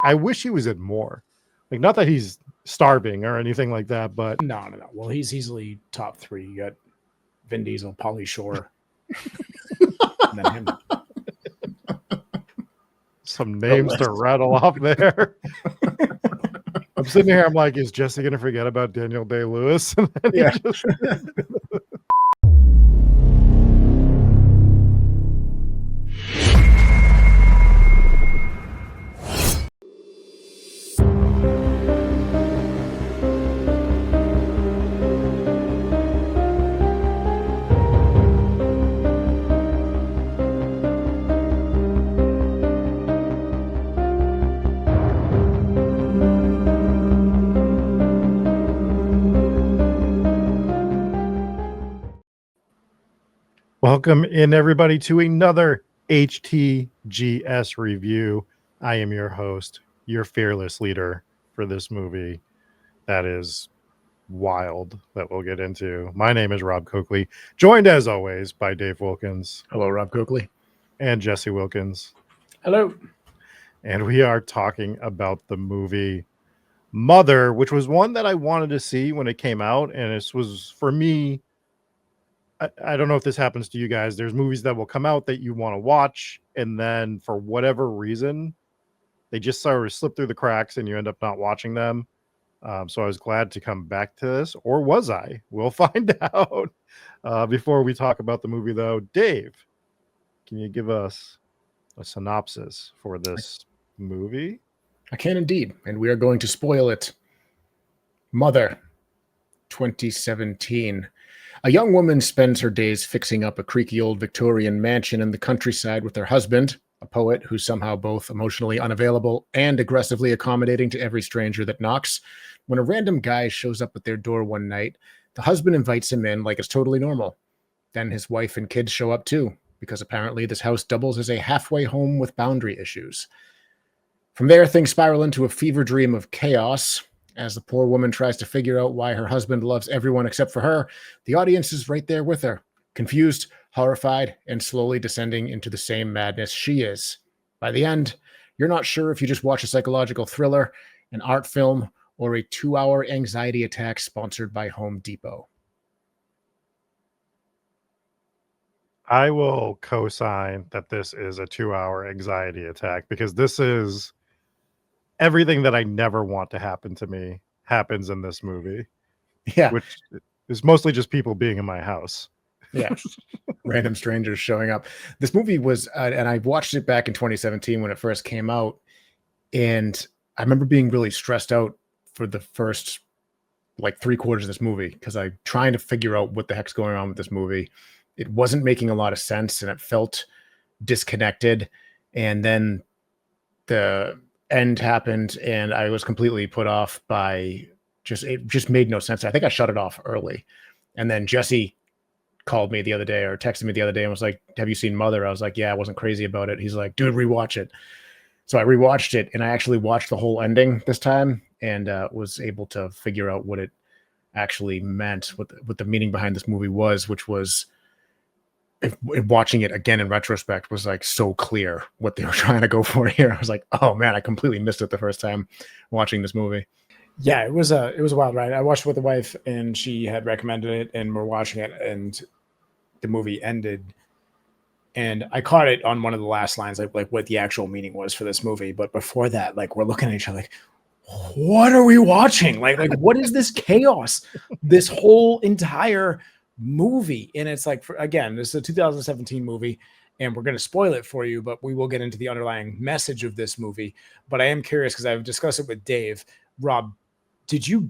I wish he was in more. Like, not that he's starving or anything like that, but No. Well, he's easily top 3. You got Vin Diesel, Pauly Shore, and then him. some names to rattle off there. I'm sitting here, I'm like, is Jesse going to forget about Daniel Day-Lewis? And then Yeah. Welcome in, everybody, to another HTGS review. I am your host, your fearless leader for this movie that is wild that we'll get into. My name is Rob Coakley, joined as always by Dave Wilkins. Hello, Rob Coakley. And Jesse Wilkins. Hello. And we are talking about the movie Mother, which was one that I wanted to see when it came out. And this was, for me, I don't know if this happens to you guys. There's movies that will come out that you want to watch, and then for whatever reason, they just sort of slip through the cracks and you end up not watching them. So I was glad to come back to this, or was I? We'll find out. Before we talk about the movie, though, Dave, can you give us a synopsis for this movie? I can indeed, and we are going to spoil it. Mother, 2017. A young woman spends her days fixing up a creaky old Victorian mansion in the countryside with her husband, a poet who's somehow both emotionally unavailable and aggressively accommodating to every stranger that knocks. When a random guy shows up at their door one night, the husband invites him in like it's totally normal. Then his wife and kids show up too, because apparently this house doubles as a halfway home with boundary issues. From there, things spiral into a fever dream of chaos. As the poor woman tries to figure out why her husband loves everyone except for her, the audience is right there with her, confused, horrified, and slowly descending into the same madness she is. By the end, you're not sure if you just watch a psychological thriller, an art film, or a 2-hour anxiety attack sponsored by Home Depot. I will co-sign that this is a 2-hour anxiety attack, because this is everything that I never want to happen to me happens in this movie. Yeah. Which is mostly just people being in my house. Yeah. Random strangers showing up. This movie was, and I watched it back in 2017 when it first came out. And I remember being really stressed out for the first like 3/4 of this movie, because I'm trying to figure out what the heck's going on with this movie. It wasn't making a lot of sense and it felt disconnected. And then the end happened and I was completely put off by it just made no sense. I think I shut it off early. And then Jesse called me the other day or texted me the other day and was like, have you seen Mother? I was like, yeah, I wasn't crazy about it. He's like, dude, rewatch it. So I rewatched it and I actually watched the whole ending this time and was able to figure out what it actually meant, what the meaning behind this movie was, which was, watching it again in retrospect, was like so clear what they were trying to go for here. I was like, oh man, I completely missed it the first time watching this movie. Yeah, it was a wild ride. I watched it with the wife and she had recommended it and we're watching it and the movie ended and I caught it on one of the last lines, like what the actual meaning was for this movie. But before that, like we're looking at each other like, what are we watching? Like what is this chaos? This whole entire movie. And it's like, again, this is a 2017 movie and we're going to spoil it for you, but we will get into the underlying message of this movie. But I am curious because I've discussed it with Dave. Rob, did you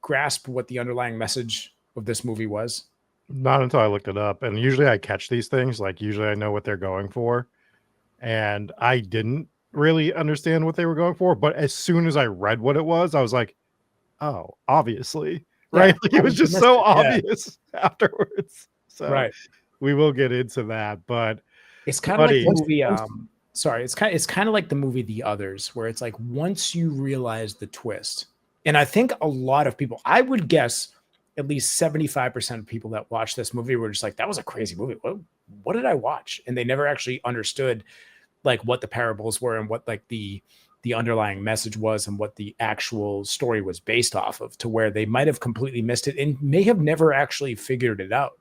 grasp what the underlying message of this movie was? Not until I looked it up. And usually I catch these things. Like usually I know what they're going for. And I didn't really understand what they were going for. But as soon as I read what it was, I was like, oh, obviously. Right? Like it was just so obvious afterwards. So we will get into that. But it's kind of like the movie. It's kind of like the movie The Others, where it's like once you realize the twist, and I think a lot of people, I would guess at least 75% of people that watch this movie were just like, that was a crazy movie. What did I watch? And they never actually understood like what the parables were and what like the the underlying message was and what the actual story was based off of, to where they might have completely missed it and may have never actually figured it out.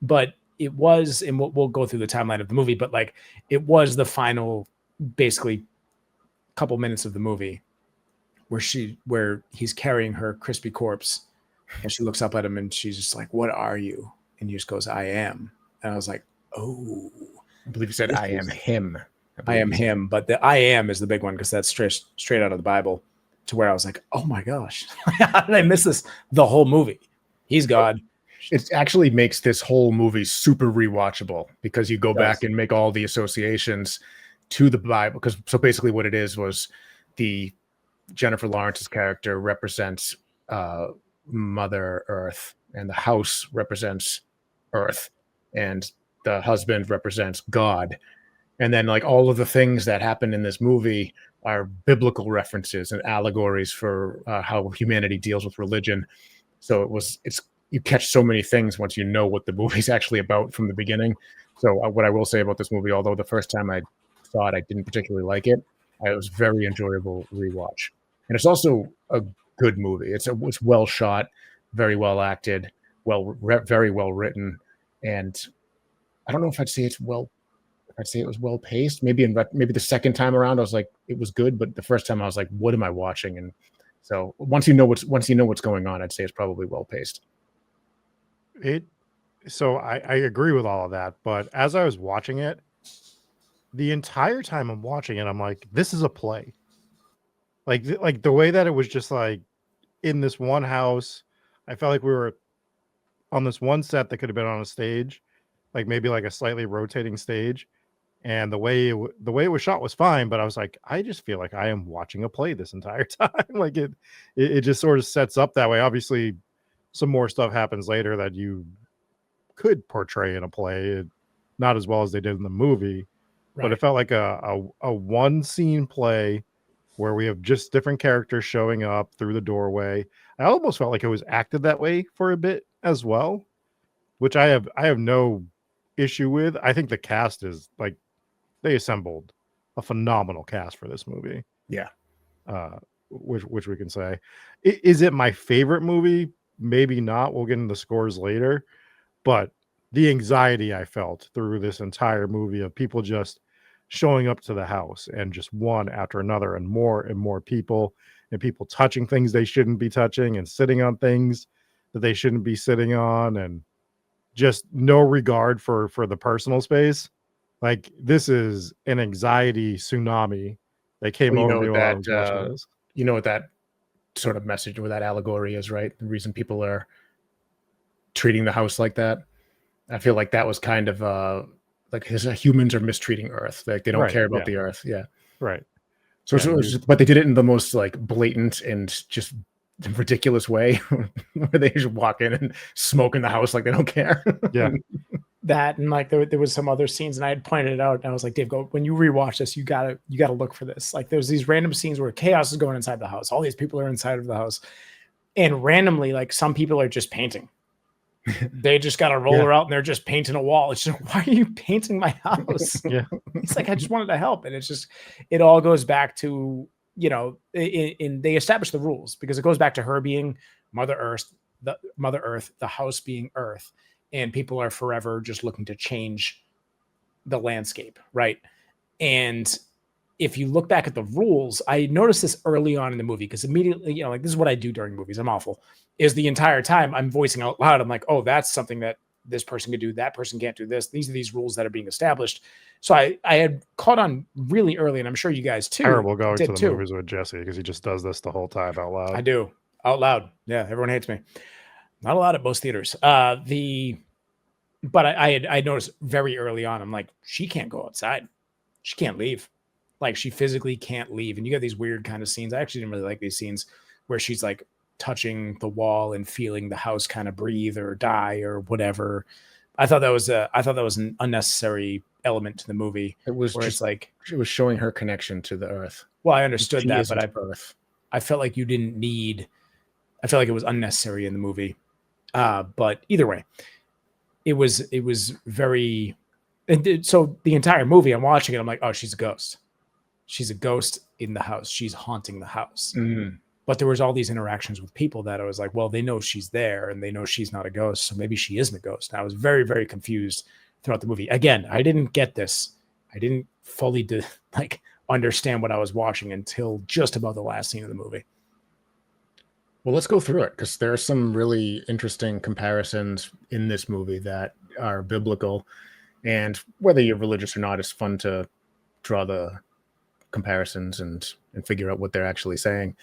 But it was, and we'll go through the timeline of the movie, but like it was the final, basically, couple minutes of the movie where he's carrying her crispy corpse, and she looks up at him and she's just like, "What are you?" And he just goes, "I am." And I was like, "Oh, I believe you said, "I am him." I am him," but the "I am" is the big one because that's straight out of the Bible. To where I was like, "Oh my gosh, how did I miss this the whole movie?" He's God. It actually makes this whole movie super rewatchable because you go back and make all the associations to the Bible. Because so basically, what it is was the Jennifer Lawrence's character represents Mother Earth, and the house represents Earth, and the husband represents God. And then like all of the things that happen in this movie are biblical references and allegories for how humanity deals with religion. So it's you catch so many things once you know what the movie's actually about from the beginning. So what I will say about this movie, although the first time I saw it, I didn't particularly like it, it was very enjoyable rewatch. And it's also a good movie. It's well shot, very well acted, very well written, and I don't know if I'd say it was well paced. Maybe maybe the second time around I was like it was good, but the first time I was like, what am I watching? And so once you know what's going on, I'd say it's probably well paced. So I agree with all of that, but as I was watching it, the entire time I'm watching it, I'm like, this is a play. Like the way that it was just like in this one house, I felt like we were on this one set that could have been on a stage, like maybe like a slightly rotating stage. And the way it was shot was fine, but I was like, I just feel like I am watching a play this entire time. Like it just sort of sets up that way. Obviously, some more stuff happens later that you could portray in a play, not as well as they did in the movie, but it felt like a one scene play where we have just different characters showing up through the doorway. I almost felt like it was acted that way for a bit as well, which I have no issue with. I think the cast is like, they assembled a phenomenal cast for this movie. Yeah. Which we can say. Is it my favorite movie? Maybe not. We'll get into the scores later. But the anxiety I felt through this entire movie of people just showing up to the house and just one after another and more people, and people touching things they shouldn't be touching and sitting on things that they shouldn't be sitting on, and just no regard for the personal space. Like, this is an anxiety tsunami that came over me while I was watching this. You know what that sort of message or that allegory is, right? The reason people are treating the house like that. I feel like that was kind of like humans are mistreating Earth. Like they don't care about the Earth. Yeah. Right. So, but they did it in the most like blatant and just ridiculous way where they just walk in and smoke in the house like they don't care. Yeah. That, and like there was some other scenes, and I had pointed it out, and I was like, Dave, when you rewatch this, you gotta look for this. Like there's these random scenes where chaos is going inside the house. All these people are inside of the house, and randomly, like some people are just painting. They just got a roller out and they're just painting a wall. It's just, why are you painting my house? Yeah. It's like, I just wanted to help. And it's just, it all goes back to, you know, they establish the rules, because it goes back to her being Mother Earth, the house being Earth, and people are forever just looking to change the landscape. Right. And if you look back at the rules, I noticed this early on in the movie, because immediately, you know, like this is what I do during movies. I'm awful. Is the entire time I'm voicing out loud. I'm like, oh, that's something that this person could do. That person can't do this. These are these rules that are being established. So I had caught on really early, and I'm sure you guys too. Terrible going to the movies with Jesse, because he just does this the whole time out loud. I do, out loud. Yeah, everyone hates me. Not allowed at most theaters. But I noticed very early on. I'm like, she can't go outside. She can't leave. Like she physically can't leave. And you got these weird kind of scenes. I actually didn't really like these scenes where she's like touching the wall and feeling the house kind of breathe or die or whatever. I thought that was an unnecessary element to the movie. It was just like it was showing her connection to the Earth. Well, I understood that, but I felt like you didn't need. I felt like it was unnecessary in the movie. But either way, it was very. And so the entire movie, I'm watching it. I'm like, oh, she's a ghost. she's a ghost in the house. She's haunting the house. Mhm. But there was all these interactions with people that I was like, well, they know she's there and they know she's not a ghost. So maybe she isn't a ghost. And I was very, very confused throughout the movie. Again, I didn't get this. I didn't fully understand what I was watching until just about the last scene of the movie. Well, let's go through it because there are some really interesting comparisons in this movie that are biblical. And whether you're religious or not, it's fun to draw the comparisons and figure out what they're actually saying.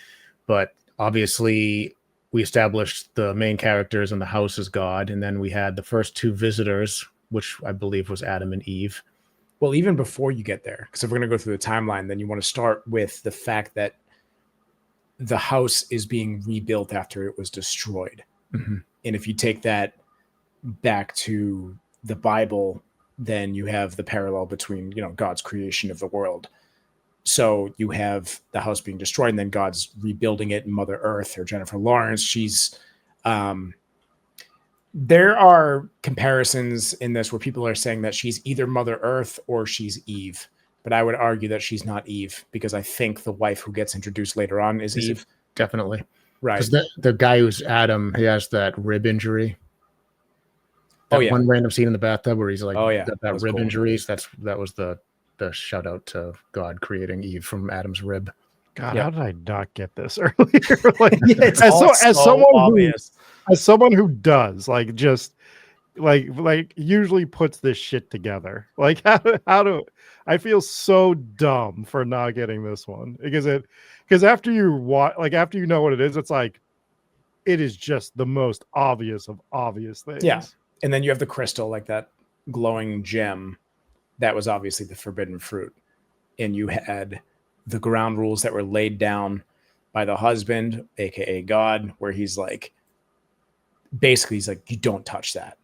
But obviously, we established the main characters in the house as God, and then we had the first two visitors, which I believe was Adam and Eve. Well, even before you get there, because if we're going to go through the timeline, then you want to start with the fact that the house is being rebuilt after it was destroyed. Mm-hmm. And if you take that back to the Bible, then you have the parallel between, God's creation of the world. So you have the house being destroyed and then God's rebuilding it, and Mother Earth, or Jennifer Lawrence, she's there are comparisons in this where people are saying that she's either Mother Earth or she's Eve. But I would argue that she's not Eve, because I think the wife who gets introduced later on is Eve. Definitely. Right. Because the guy who's Adam, he has that rib injury. One random scene in the bathtub where he's like, that rib cool. Injuries. That was the shout out to God creating Eve from Adam's rib. God, how did I not get this earlier? Like, it's as someone who does like usually puts this shit together. Like how do I feel so dumb for not getting this one, because after you know what it is, it's like it is just the most obvious of obvious things. Yeah. And then you have the crystal, like that glowing gem that was obviously the forbidden fruit. And you had the ground rules that were laid down by the husband, aka God, where he's like, you don't touch that.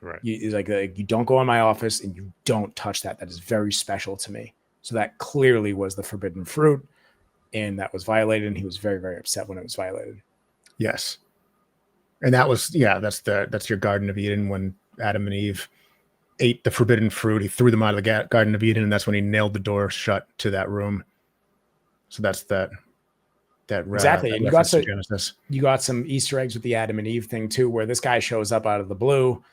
Right. He's like, you don't go in my office and you don't touch that. That is very special to me. So that clearly was the forbidden fruit, and that was violated. And he was very, very upset when it was violated. Yes. And that was, that's your Garden of Eden. When Adam and Eve ate the forbidden fruit, he threw them out of the Garden of Eden, and that's when he nailed the door shut to that room. So that's that exactly. And Genesis. You got some Easter eggs with the Adam and Eve thing too, where this guy shows up out of the blue.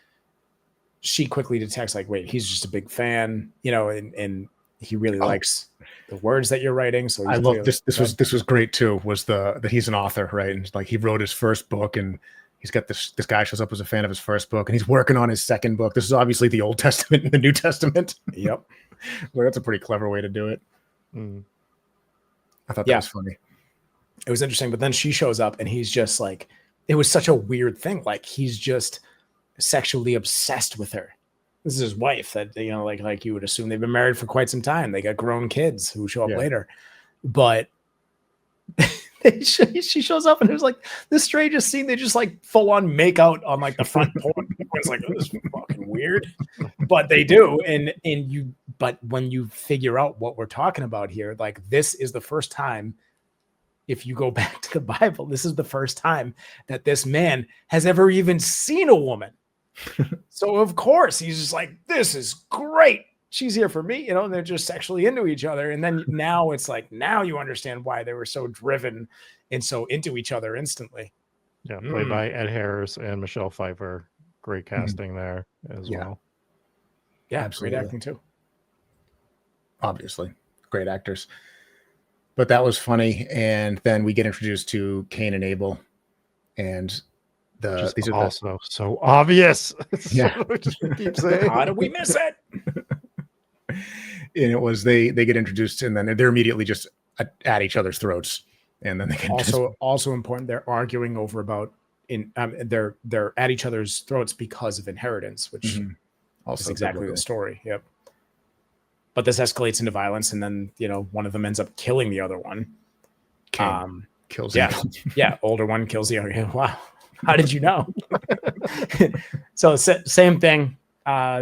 She quickly detects, like, wait, he's just a big fan, and he really likes the words that you're writing. So I love this. This was great too. Was that he's an author, right? And like he wrote his first book, and he's got this guy shows up as a fan of his first book, and he's working on his second book. This is obviously the Old Testament and the New Testament. Yep. Well, that's a pretty clever way to do it. Mm. I thought that was funny. It was interesting, but then she shows up and he's just like, it was such a weird thing. Like, he's just sexually obsessed with her. This is his wife that, like you would assume they've been married for quite some time. They got grown kids who show up later, but she shows up and it was like the strangest scene. They just like full on make out on like the front porch. It's like, this is fucking weird, but they do. But when you figure out what we're talking about here, like, this is the first time, if you go back to the Bible, this is the first time that this man has ever even seen a woman. So of course he's just like, this is great. She's here for me, and they're just sexually into each other. And then now it's like, now you understand why they were so driven and so into each other instantly. Yeah, played by Ed Harris and Michelle Pfeiffer. Great casting there as well. Yeah, absolutely. Great acting too. Obviously, great actors. But that was funny. And then we get introduced to Cain and Abel, and these are also so obvious. Yeah, keep saying, how do we miss it? And it was they get introduced, and then they're immediately just at each other's throats, and then they get also important. They're arguing over about they're at each other's throats because of inheritance, which also is exactly biblical. The story. Yep. But this escalates into violence, and then one of them ends up killing the other one. Kills him. Yeah, older one kills the other. Wow, how did you know? So same thing.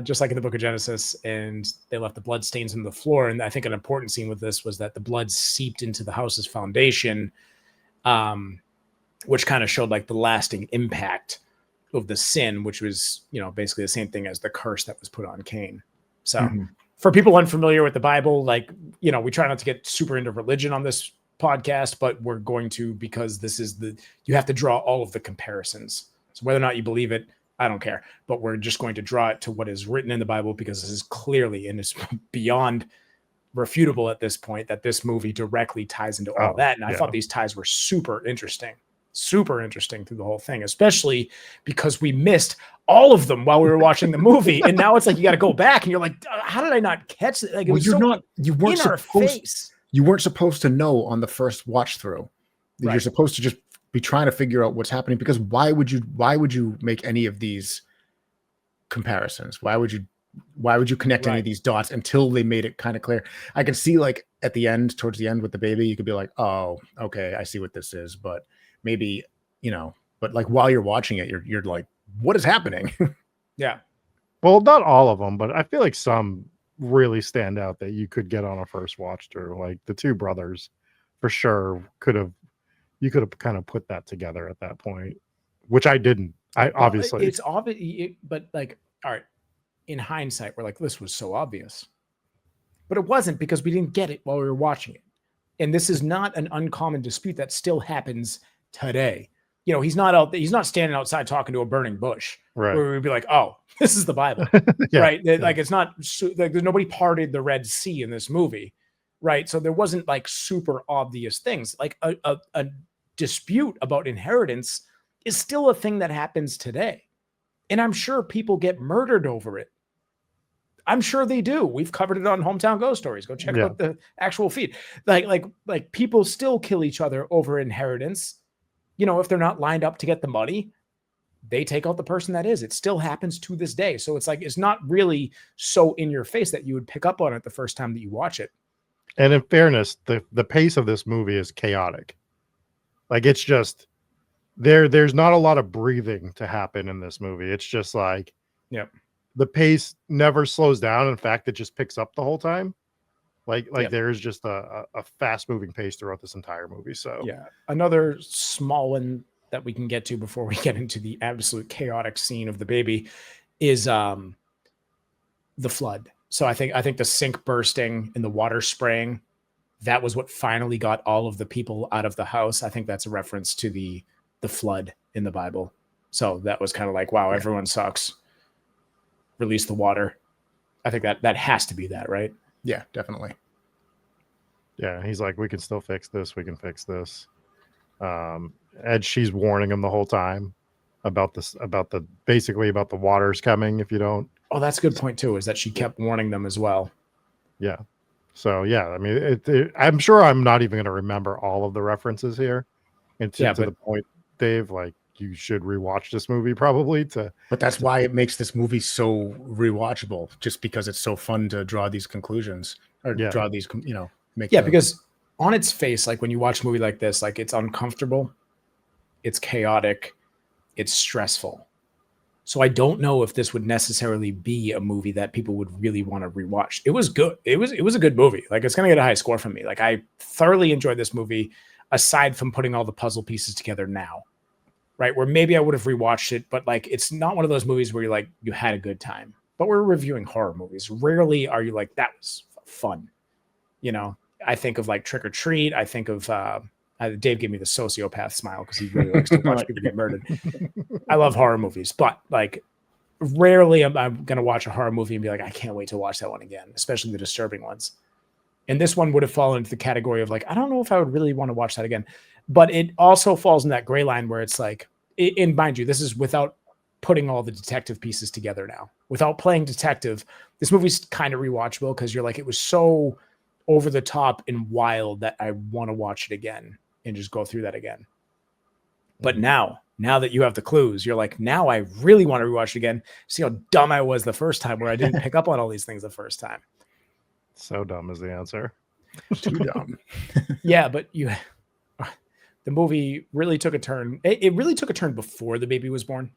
Just like in the book of Genesis, and they left the blood stains on the floor. And I think an important scene with this was that the blood seeped into the house's foundation, which kind of showed like the lasting impact of the sin, which was, basically the same thing as the curse that was put on Cain. So For people unfamiliar with the Bible, like, you know, we try not to get super into religion on this podcast, but we're going to, because this is you have to draw all of the comparisons. So whether or not you believe it, I don't care, but we're just going to draw it to what is written in the Bible, because this is clearly, and it's beyond refutable at this point, that this movie directly ties into all that. And I thought these ties were super interesting through the whole thing, especially because we missed all of them while we were watching the movie. And now it's like, you got to go back and you're like, how did I not catch it? Like, it was you weren't supposed to know on the first watch through. Right. You're supposed to just be trying to figure out what's happening, because why would you make any of these comparisons? Why would you connect any of these dots until they made it kind of clear? I can see, like, at the end, towards the end with the baby, you could be like, oh, okay, I see what this is. But maybe, you know, but like while you're watching it, you're like, what is happening? Yeah. Well, not all of them, but I feel like some really stand out that you could get on a first watch through. Like the two brothers, for sure, you could have kind of put that together at that point, which I didn't. Obviously, it's obvious, but like, all right, in hindsight, we're like, this was so obvious, but it wasn't, because we didn't get it while we were watching it. And this is not an uncommon dispute that still happens today. You know, he's not standing outside talking to a burning bush, right, where we'd be like, oh, this is the Bible. Right. Yeah. Like, it's not like nobody parted the Red Sea in this movie. Right. So there wasn't like super obvious things. Like a dispute about inheritance is still a thing that happens today. And I'm sure people get murdered over it. I'm sure they do. We've covered it on Hometown Ghost Stories. Go check out the actual feed. Like people still kill each other over inheritance. You know, if they're not lined up to get the money, they take out the person that is. It still happens to this day. So it's like, it's not really so in your face that you would pick up on it the first time that you watch it. And in fairness, the pace of this movie is chaotic. Like, it's just there's not a lot of breathing to happen in this movie. It's just like, the pace never slows down. In fact, it just picks up the whole time. Like there's just a fast moving pace throughout this entire movie. So another small one that we can get to before we get into the absolute chaotic scene of the baby is the flood. So I think the sink bursting and the water spraying, that was what finally got all of the people out of the house. I think that's a reference to the flood in the Bible. So that was kind of like, wow, everyone sucks. Release the water. I think that has to be that, right? Yeah, definitely. Yeah, he's like, we can still fix this. We can fix this. And she's warning him the whole time about basically about the waters coming if you don't. Oh, that's a good point too, is that she kept warning them as well. Yeah. So yeah, I mean, I'm sure I'm not even going to remember all of the references here. And to the point, Dave, like, you should rewatch this movie probably but that's why it makes this movie so rewatchable, just because it's so fun to draw these conclusions or draw these, you know, because on its face, like when you watch a movie like this, like, it's uncomfortable, it's chaotic, it's stressful. So I don't know if this would necessarily be a movie that people would really want to rewatch. It was good. It was a good movie. Like, it's going to get a high score from me. Like, I thoroughly enjoyed this movie, aside from putting all the puzzle pieces together now. Right, where maybe I would have rewatched it, but like, it's not one of those movies where you're like, you had a good time. But we're reviewing horror movies. Rarely are you like, that was fun. You know, I think of like Trick or Treat. I think of Dave gave me the sociopath smile because he really likes to watch people get murdered. I love horror movies, but like, rarely I'm going to watch a horror movie and be like, I can't wait to watch that one again, especially the disturbing ones. And this one would have fallen into the category of like, I don't know if I would really want to watch that again. But it also falls in that gray line where it's like, and mind you, this is without putting all the detective pieces together now. Without playing detective, this movie's kind of rewatchable because you're like, it was so over the top and wild that I want to watch it again and just go through that again. But now that you have the clues, you're like, now I really want to rewatch it again. See how dumb I was the first time where I didn't pick up on all these things the first time. So dumb is the answer. Too dumb. Yeah, but the movie really took a turn. It really took a turn before the baby was born.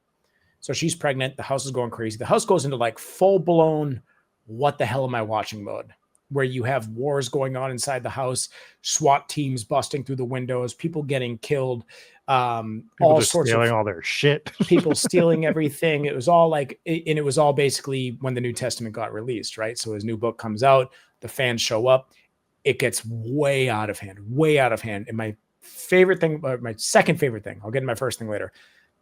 So she's pregnant. The house is going crazy. The house goes into like full blown, what the hell am I watching mode? where you have wars going on inside the house, SWAT teams busting through the windows, people getting killed, People all just sorts stealing of all their shit. people stealing everything. It was all like, and it was all basically when the New Testament got released, right? So his new book comes out, the fans show up, it gets way out of hand. And my favorite thing, my second favorite thing, I'll get to my first thing later.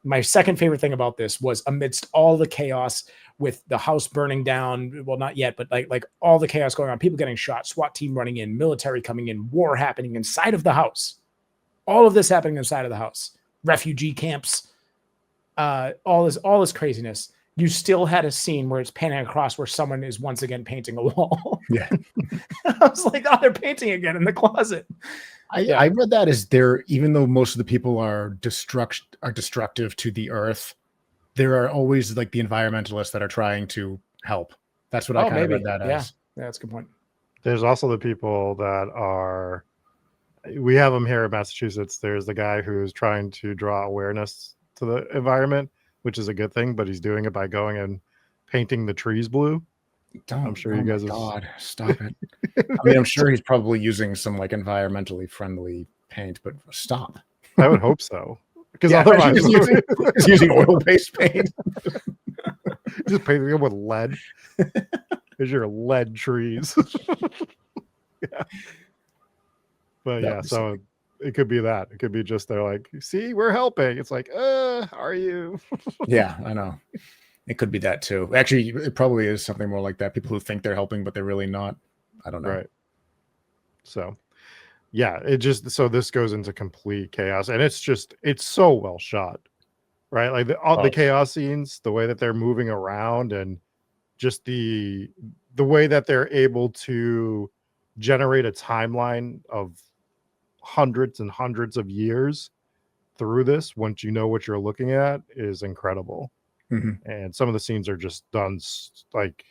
My second favorite thing about this was amidst all the chaos with the house burning down, well, not yet, but like all the chaos going on, people getting shot, SWAT team running in, military coming in, war happening inside of the house. All of this happening inside of the house, refugee camps, all this craziness. You still had a scene where it's panning across where someone is once again painting a wall. Yeah. I was like, oh, they're painting again in the closet. I read that as there, even though most of the people are destructive to the earth, there are always like the environmentalists that are trying to help. That's what I kind of read that as. Yeah, that's a good point. There's also the people that are, we have them here in Massachusetts. There's the guy who's trying to draw awareness to the environment, which is a good thing, but he's doing it by going and painting the trees blue. I'm sure you guys. God, stop it! I mean, I'm sure he's probably using some like environmentally friendly paint, but stop. I would hope so, because Yeah, otherwise he's using oil-based paint. just painting them with lead. There's your lead trees. Yeah. But yeah, so it could be that. It could be just they're like, see, we're helping. It's like, are you? Yeah, I know. It could be that too. Actually, it probably is something more like that. People who think they're helping, but they're really not. I don't know. Right. So, yeah, it just, so this goes into complete chaos, and it's so well shot, right? Like the chaos scenes, the way that they're moving around, and just the way that they're able to generate a timeline of hundreds and hundreds of years through this, once you know what you're looking at, is incredible. Mm-hmm. And some of the scenes are just done like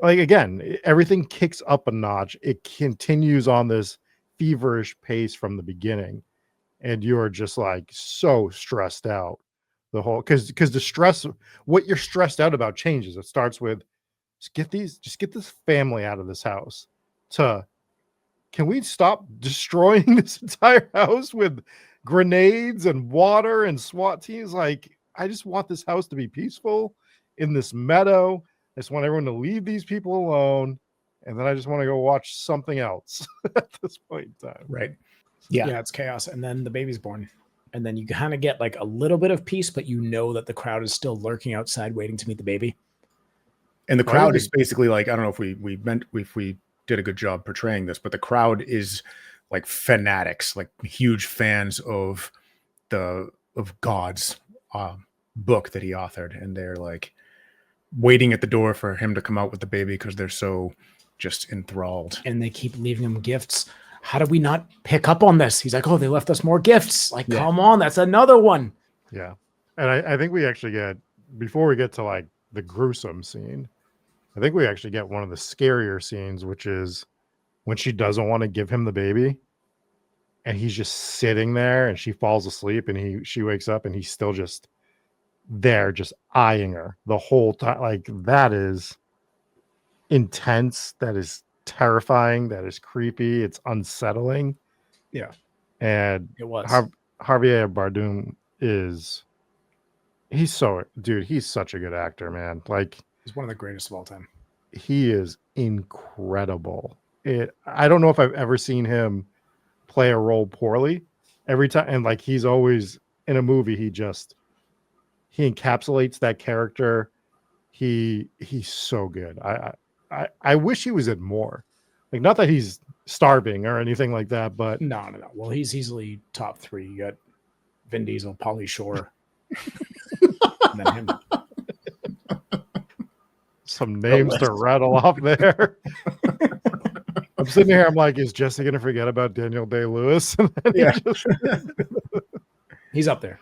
again, everything kicks up a notch. It continues on this feverish pace from the beginning, and you're just like so stressed out the whole, because the stress, what you're stressed out about changes. It starts with just get this family out of this house, to can we stop destroying this entire house with grenades and water and SWAT teams? Like, I just want this house to be peaceful in this meadow. I just want everyone to leave these people alone. And then I just want to go watch something else at this point in time. Right. Yeah, it's chaos. And then the baby's born. And then you kind of get like a little bit of peace, but you know that the crowd is still lurking outside waiting to meet the baby. And the crowd is basically like, I don't know if we did a good job portraying this, but the crowd is like fanatics, like huge fans of God's book that he authored, and they're like waiting at the door for him to come out with the baby because they're so just enthralled. And they keep leaving him gifts. How do we not pick up on this? He's like, oh, they left us more gifts. Like, come on, that's another one. Yeah. And I think we actually get, before we get to like the gruesome scene, I think we actually get one of the scarier scenes, which is when she doesn't want to give him the baby, and he's just sitting there, and she falls asleep, and she wakes up, and he's still just there, just eyeing her the whole time. Like, that is intense. That is terrifying. That is creepy. It's unsettling. Yeah. And it was. Javier Bardem he's such a good actor, man. Like, he's one of the greatest of all time. He is incredible. I don't know if I've ever seen him play a role poorly. Every time, and like, he's always in a movie, he encapsulates that character. He's so good. I wish he was in more. Like, not that he's starving or anything like that, but no. Well, he's easily top 3. You got Vin Diesel, Pauly Shore, and then him. Some names to rattle off there. I'm sitting here, I'm like, is Jesse gonna forget about Daniel Day-Lewis? Yeah. He's up there.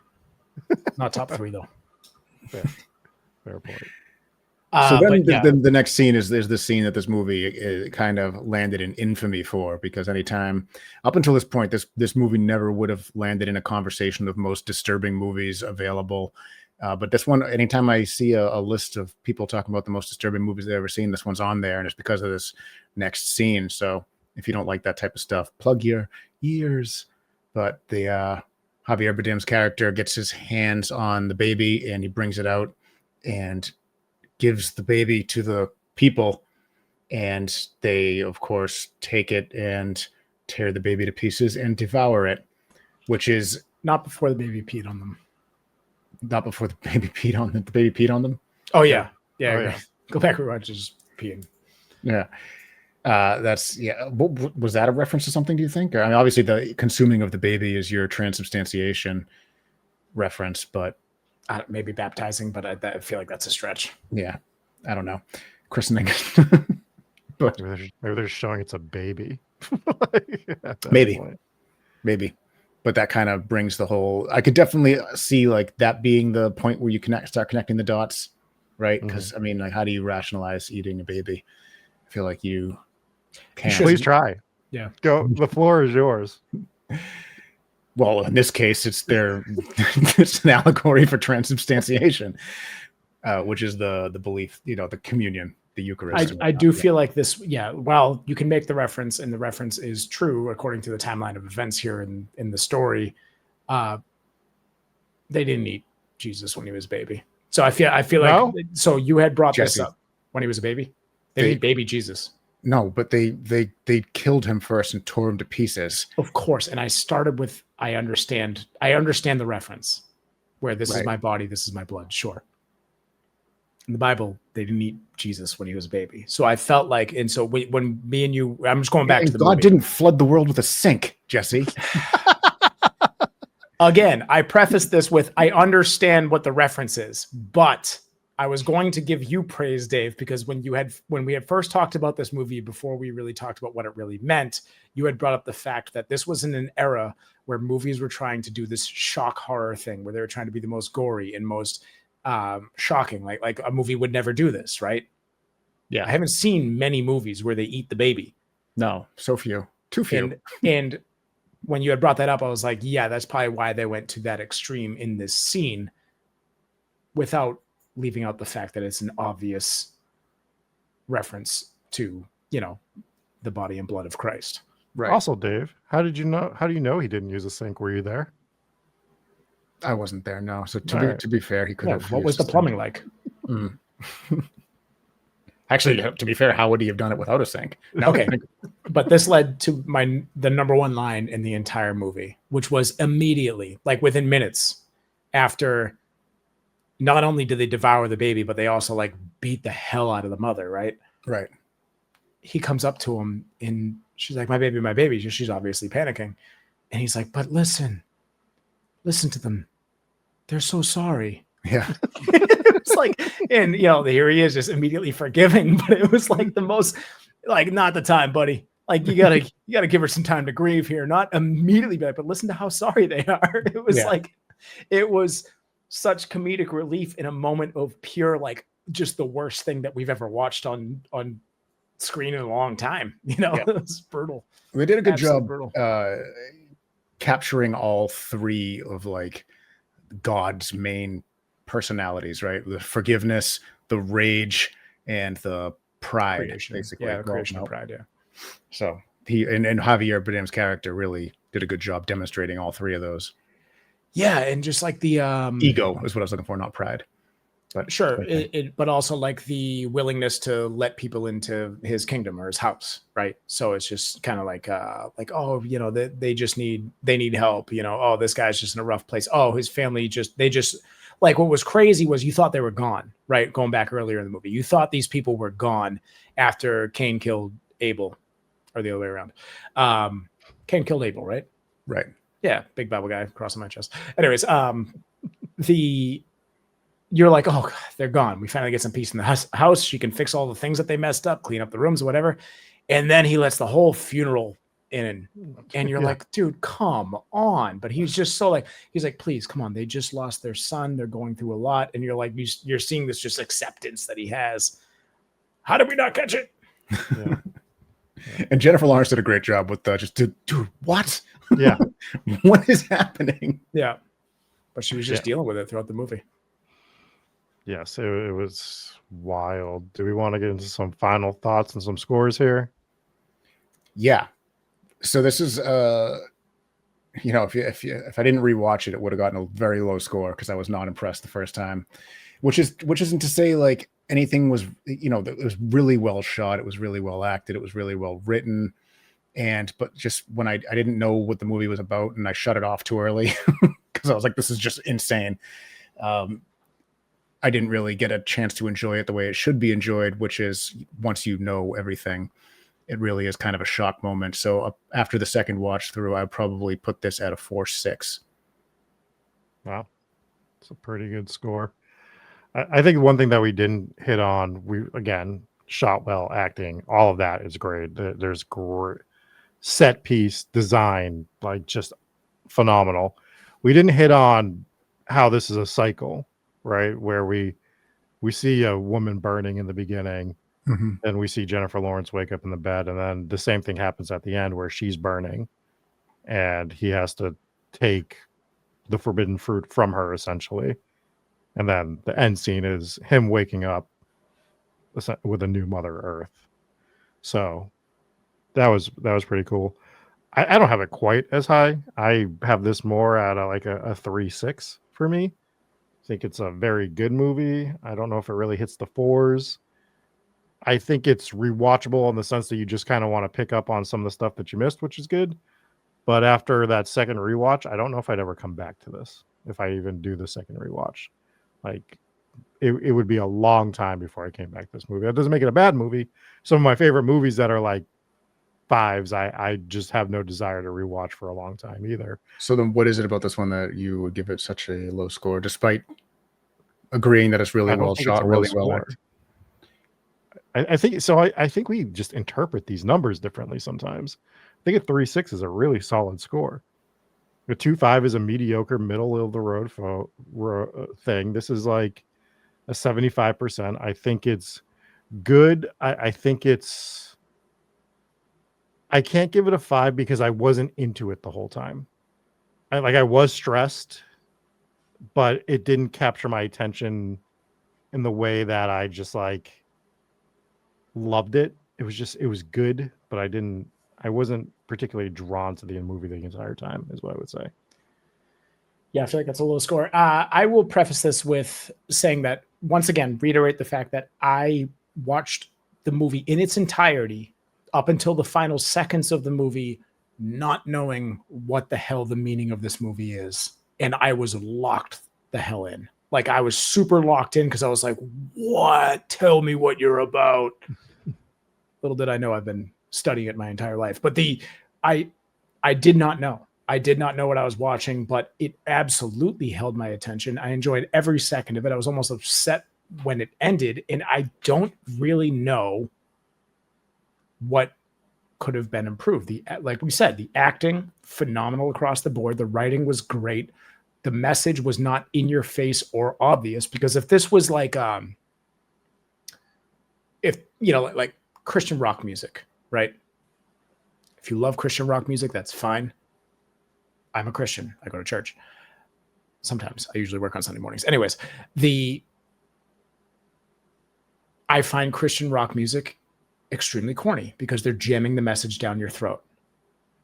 Not top 3 though. Fair point. So then the next scene is the scene that this movie kind of landed in infamy for, because anytime up until this point, this movie never would have landed in a conversation of most disturbing movies available. But this one, anytime I see a list of people talking about the most disturbing movies they've ever seen, this one's on there, and it's because of this next scene. So if you don't like that type of stuff, plug your ears. But the Javier Bardem's character gets his hands on the baby, and he brings it out and gives the baby to the people, and they, of course, take it and tear the baby to pieces and devour it, which is Not before the baby peed on them. not before the baby peed on them. The baby peed on them. Oh yeah, yeah. Oh, yeah. Go back and watch just peeing. Yeah. That's yeah. Was that a reference to something? Do you think? I mean, obviously, the consuming of the baby is your transubstantiation reference, but Maybe baptizing, but I feel like that's a stretch. yeah, I don't know. Christening, Maybe they're showing it's a baby. At that Maybe. point. maybe, but that kind of brings the whole. I could definitely see like that being the point where you start connecting the dots, right? Because I mean, like, how do you rationalize eating a baby? I feel like you can't. Please try. Yeah. Go. The floor is yours. Well, in this case, it's it's an allegory for transubstantiation, which is the belief, the communion, the Eucharist. I do feel like this, yeah, well, you can make the reference, and the reference is true according to the timeline of events here in the story. They didn't eat Jesus when he was a baby. So I feel No? like, so you had brought Jesse. this up when he was a baby. They didn't eat baby Jesus. No, but they killed him first and tore him to pieces. Of course. And I started with, I understand the reference where this is Right. my body, this is my blood. Sure. In the Bible, they didn't eat Jesus when he was a baby. So I felt like, and so when me and you, I'm just going back And to the God movie. didn't flood the world with a sink, Jesse. Again, I preface this with, I understand what the reference is, but I was going to give you praise, Dave, because when we had first talked about this movie, before we really talked about what it really meant, you had brought up the fact that this was in an era where movies were trying to do this shock horror thing, where they were trying to be the most gory and most shocking. Like a movie would never do this, right? Yeah. I haven't seen many movies where they eat the baby. No, so few. Too few. And when you had brought that up, I was like, yeah, that's probably why they went to that extreme in this scene, without leaving out the fact that it's an obvious reference to, the body and blood of Christ. Right. Also, Dave, how do you know he didn't use a sink? Were you there? I wasn't there, no. So All right. to be fair, he could have. What was the plumbing like? Mm. Actually, to be fair, how would he have done it without a sink? Okay. But this led to the number one line in the entire movie, which was immediately, like within minutes after, not only did they devour the baby, but they also like beat the hell out of the mother, right? Right. He comes up to him and she's like, my baby. She's obviously panicking. And he's like, but listen to them. They're so sorry. Yeah. It's like, and here he is just immediately forgiving, but it was like the most, like, not the time, buddy. Like, you gotta give her some time to grieve here. Not immediately be like, but listen to how sorry they are. It was like, it was such comedic relief in a moment of pure, like, just the worst thing that we've ever watched on screen in a long time. It was brutal. They did a good Absolutely job brutal. capturing all three of like God's main personalities, right? The forgiveness, the rage, and the pride, Creation. basically. Yeah, creation and pride, yeah. So he and Javier Bardem's character really did a good job demonstrating all three of those. Yeah, and just like the Ego is what I was looking for, not pride. But sure, but also like the willingness to let people into his kingdom or his house, right? So it's just kind of like oh, they need help, oh, this guy's just in a rough place. Oh, his family they just like, what was crazy was you thought they were gone, right? Going back earlier in the movie, you thought these people were gone after Cain killed Abel, or the other way around. Cain killed Abel, right? Right. Yeah, big Bible guy crossing my chest. Anyways, you're like, oh, God, they're gone. We finally get some peace in the house. She can fix all the things that they messed up, clean up the rooms or whatever. And then he lets the whole funeral in. And you're like, dude, come on. But he's just so like, he's like, please, come on. They just lost their son. They're going through a lot. And you're like, you're seeing this just acceptance that he has. How did we not catch it? Yeah. And Jennifer Lawrence did a great job with dude, what? Yeah. What is happening? Yeah. But she was just dealing with it throughout the movie. Yes, it was wild. Do we want to get into some final thoughts and some scores here? Yeah. So this is if I didn't rewatch it, it would have gotten a very low score because I was not impressed the first time. Which isn't to say like anything was, it was really well shot, it was really well acted, it was really well written. But just when I didn't know what the movie was about and I shut it off too early because I was like, this is just insane. I didn't really get a chance to enjoy it the way it should be enjoyed, which is once you know everything, it really is kind of a shock moment. So after the second watch through, I'd probably put this at a 4.6. Wow, it's a pretty good score. I think one thing that we didn't hit on, we again shot well, acting, all of that is great. There's great set piece design, like just phenomenal. We didn't hit on how this is a cycle, right? Where we see a woman burning in the beginning, Mm-hmm. and we see Jennifer Lawrence wake up in the bed, and then the same thing happens at the end where she's burning, and he has to take the forbidden fruit from her essentially. And then the end scene is him waking up with a new Mother Earth. So that was pretty cool. I don't have it quite as high. I have this more at a 3.6 for me. I think it's a very good movie. I don't know if it really hits the fours. I think it's rewatchable in the sense that you just kind of want to pick up on some of the stuff that you missed, which is good. But after that second rewatch, I don't know if I'd ever come back to this, if I even do the second rewatch. Like, it would be a long time before I came back to this movie. That doesn't make it a bad movie. Some of my favorite movies that are like fives, I just have no desire to rewatch for a long time either. So then what is it about this one that you would give it such a low score, despite agreeing that it's really well shot, really well acted? I think so. I think we just interpret these numbers differently sometimes. I think a 3.6 is a really solid score. A 2.5 is a mediocre, middle of the road thing. This is like a 75%. I think it's good. I think it's. I can't give it a 5 because I wasn't into it the whole time. I was stressed, but it didn't capture my attention in the way that I just like loved it. It was good, but I wasn't particularly drawn to the movie the entire time, is what I would say. Yeah, I feel like that's a low score. I will preface this with saying that, once again, reiterate the fact that I watched the movie in its entirety up until the final seconds of the movie, not knowing what the hell the meaning of this movie is. And I was locked the hell in. Like, I was super locked in because I was like, what? Tell me what you're about. Little did I know I've been studying it my entire life. But I did not know. I did not know what I was watching, but it absolutely held my attention. I enjoyed every second of it. I was almost upset when it ended, and I don't really know what could have been improved. Like we said, the acting, phenomenal across the board. The writing was great. The message was not in your face or obvious, because if this was like, like Christian rock music, right? If you love Christian rock music, that's fine. I'm a Christian. I go to church. Sometimes. I usually work on Sunday mornings. Anyways, I find Christian rock music extremely corny because they're jamming the message down your throat.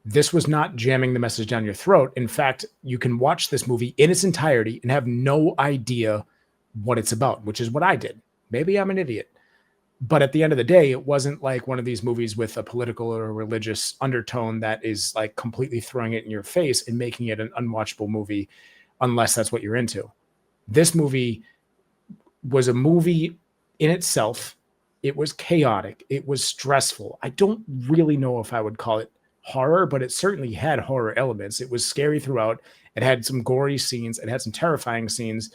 This was not jamming the message down your throat. In fact, you can watch this movie in its entirety and have no idea what it's about, which is what I did. Maybe I'm an idiot. But at the end of the day, it wasn't like one of these movies with a political or religious undertone that is like completely throwing it in your face and making it an unwatchable movie, unless that's what you're into. This movie was a movie in itself. It was chaotic. It was stressful. I don't really know if I would call it horror, but it certainly had horror elements. It was scary throughout. It had some gory scenes. It had some terrifying scenes.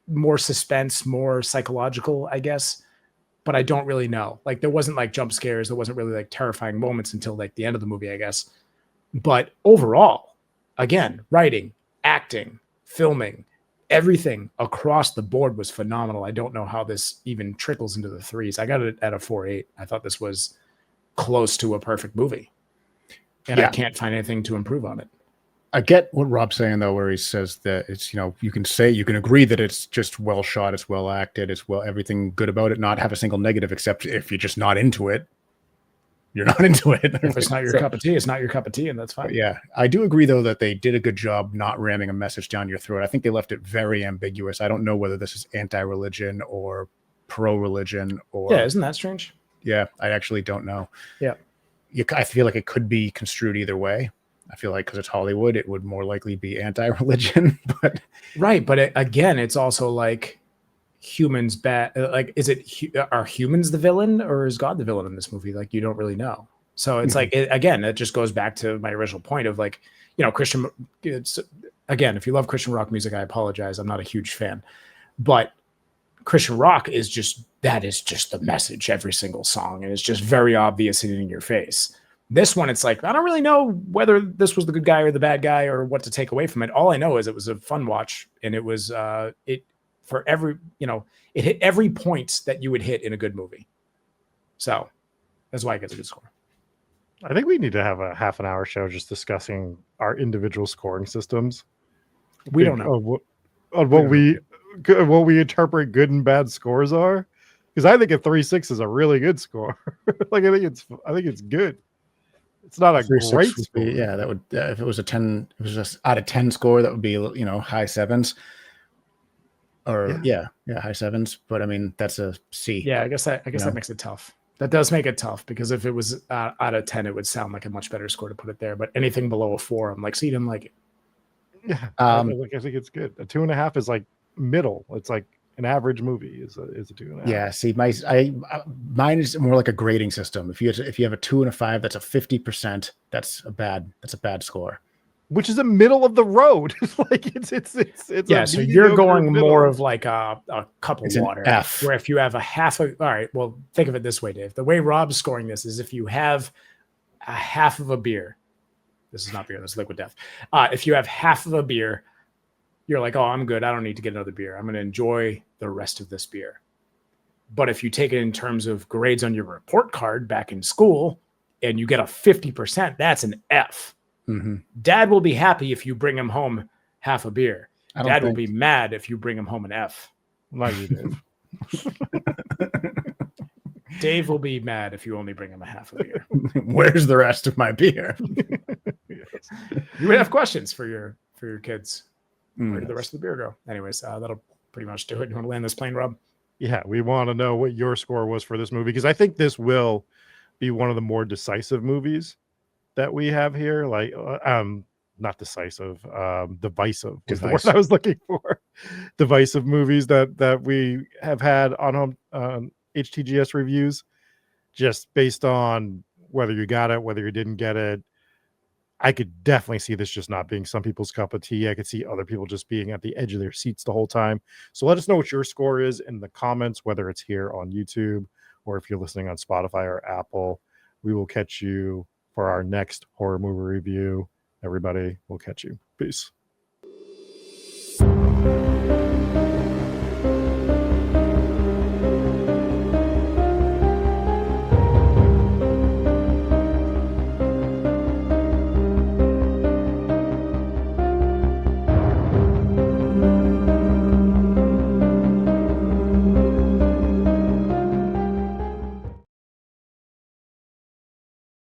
More suspense, more psychological, I guess. But I don't really know. Like, there wasn't like jump scares. There wasn't really like terrifying moments until like the end of the movie, I guess. But overall, again, writing, acting, filming, everything across the board was phenomenal. I don't know how this even trickles into the threes. I got it at a 4.8. I thought this was close to a perfect movie. And I can't find anything to improve on it. I get what Rob's saying though, where he says that it's, you know, you can agree that it's just well shot, it's well acted, it's well everything good about it, not have a single negative, except if you're just not into it, you're not into it. If it's not your cup of tea, it's not your cup of tea, and that's fine. Yeah, I do agree though that they did a good job not ramming a message down your throat. I think they left it very ambiguous. I don't know whether this is anti-religion or pro-religion or Yeah, isn't that strange? Yeah, I actually don't know. Yeah. I feel like it could be construed either way. I feel like because it's Hollywood, it would more likely be anti-religion. But right, but again, it's also like humans bad. Like, are humans the villain or is God the villain in this movie? Like, you don't really know. So it's like again, it just goes back to my original point of like, you know, Christian. It's, again, if you love Christian rock music, I apologize, I'm not a huge fan, but Christian rock is just the message every single song, and it's just very obvious and in your face. This one, it's like I don't really know whether this was the good guy or the bad guy or what to take away from it. All I know is it was a fun watch, and it was it for every, you know, it hit every point that you would hit in a good movie. So that's why it gets a good score. I think we need to have a half an hour show just discussing our individual scoring systems. We don't know what we interpret good and bad scores are, because I think a 3.6 is a really good score. Like I think it's good. It's not a great score. Yeah, that would if it was a 10, it was just out of 10 score, that would be, you know, high sevens. Or yeah, high sevens. But I mean, that's a C. Yeah, I guess that makes it tough. That does make it tough, because if it was out of 10, it would sound like a much better score to put it there. But anything below a 4, I'm like, so you didn't like it. Yeah, I think it's good. A 2.5 is like middle. It's like an average movie is a 2.5. Yeah, see, mine is more like a grading system. If you have a 2 and a 5, that's a 50%. That's a bad score. Which is a middle of the road. Like it's yeah. So you're going more of like a cup of water. F. Where if you have all right, well, think of it this way, Dave. The way Rob's scoring this is if you have a half of a beer. This is not beer, this is liquid death. If you have half of a beer, you're like, oh, I'm good, I don't need to get another beer. I'm going to enjoy the rest of this beer. But if you take it in terms of grades on your report card back in school and you get a 50%, that's an F. Mm-hmm. Dad will be happy if you bring him home half a beer. Dad will be mad if you bring him home an F. Like you, Dave. Dave will be mad if you only bring him a half a beer. Where's the rest of my beer? Yes. You would have questions for your kids. Where did the rest of the beer go? Anyways, that'll pretty much do it. You want to land this plane, Rob? Yeah, we want to know what your score was for this movie, because I think this will be one of the more decisive movies that we have here. Like not decisive, divisive was the word I was looking for. Divisive movies that we have had on HTGS reviews, just based on whether you got it, whether you didn't get it. I could definitely see this just not being some people's cup of tea. I could see other people just being at the edge of their seats the whole time. So let us know what your score is in the comments, whether it's here on YouTube or if you're listening on Spotify or Apple. We will catch you for our next horror movie review. Everybody, we'll catch you. Peace.